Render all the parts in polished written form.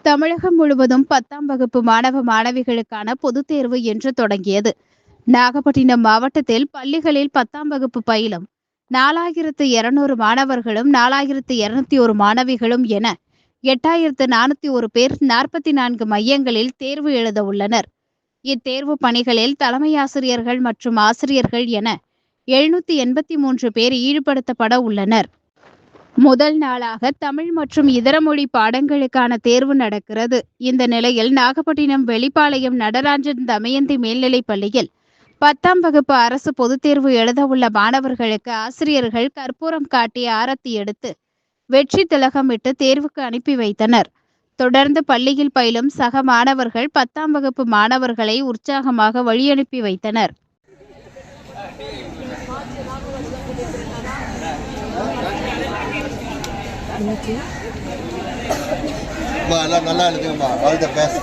தமிழகம் முழுவதும் 10ஆம் வகுப்பு மாணவ மாணவிகளுக்கான பொதுத் தேர்வு இன்று தொடங்கியது. நாகப்பட்டினம் மாவட்டத்தில் பள்ளிகளில் 10ஆம் வகுப்பு பயிலும் 4200 மாணவர்களும் 4201 மாணவிகளும் என 8401 பேர் 44 மையங்களில் தேர்வு எழுத உள்ளனர். இத்தேர்வு பணிகளில் தலைமை ஆசிரியர்கள் மற்றும் ஆசிரியர்கள் என 783 பேர் ஈடுபடுத்தப்பட உள்ளனர். முதல் நாளாக தமிழ் மற்றும் இதர மொழி பாடங்களுக்கான தேர்வு நடக்கிறது. இந்த நிலையில் நாகப்பட்டினம் வெளிப்பாளையம் நடராஜன் தமயந்தி மேல்நிலைப் பள்ளியில் 10ஆம் வகுப்பு அரசு பொதுத் தேர்வு எழுதவுள்ள மாணவர்களுக்கு ஆசிரியர்கள் கற்பூரம் காட்டி ஆரத்தி எடுத்து வெற்றி திலகமிட்டு தேர்வுக்கு அனுப்பி வைத்தனர். தொடர்ந்து பள்ளியில் பயிலும் சக மாணவர்கள் 10ஆம் வகுப்பு மாணவர்களை உற்சாகமாக வழியனுப்பி வைத்தனர். நல்லா எழுதுங்கம்மா. All the best.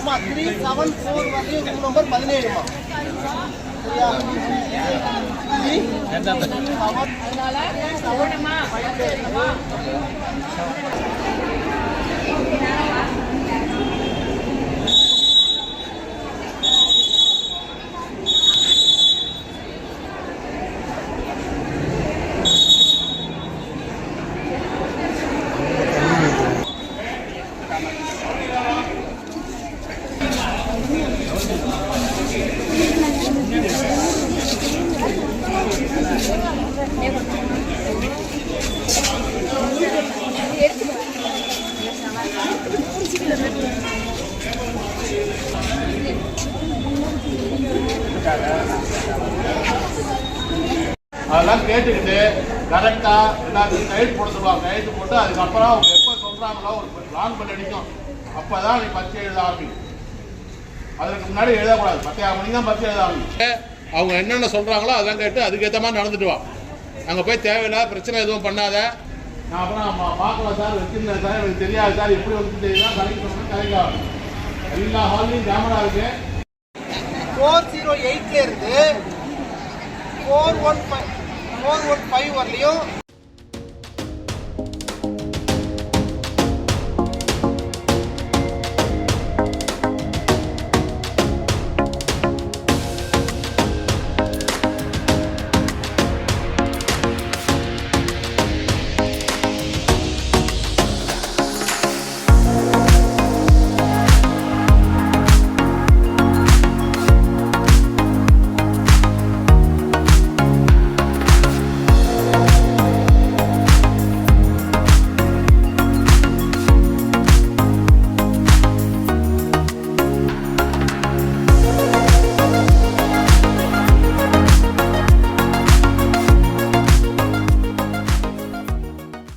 374 வந்து ரூம் நம்பர் 17மா. சரியா? அதனால சவணமா அதெல்லாம் கேட்டுக்கிட்டு கரெக்டா எல்லாத்துக்கும் கைடு போட சொல்லுவாங்க. கைடு போட்டு அதுக்கப்புறம் அவங்க எப்போ சொல்றாங்களோ ஒரு லாங் பண்ணி அடிக்கும். அப்பதான் நீ பரீட்சை எழுத ஆரம்பிக்கும். அதற்கு முன்னாடி எழுதக்கூடாது. 10 மணிக்கு தான் பரீட்சை எழுத ஆரம்பிக்கும். அவங்க என்னென்ன சொல்றாங்களோ அதெல்லாம் கேட்டு அதுக்கேற்ற மாதிரி நடந்துட்டு வா. அங்கே போய் தேவையில்லாத பிரச்சனை எதுவும் பண்ணாத. நான் அப்புறம் பார்க்கலாம் சார், வச்சிருந்தேன் சார், எனக்கு தெரியாது சார், எப்படி வந்து தெரியுதா கலைக்கு சொன்னா கலைக்காகும். எல்லா ஹால்லையும் கேமரா இருக்கு. 408 இருந்து 415 வரலையும்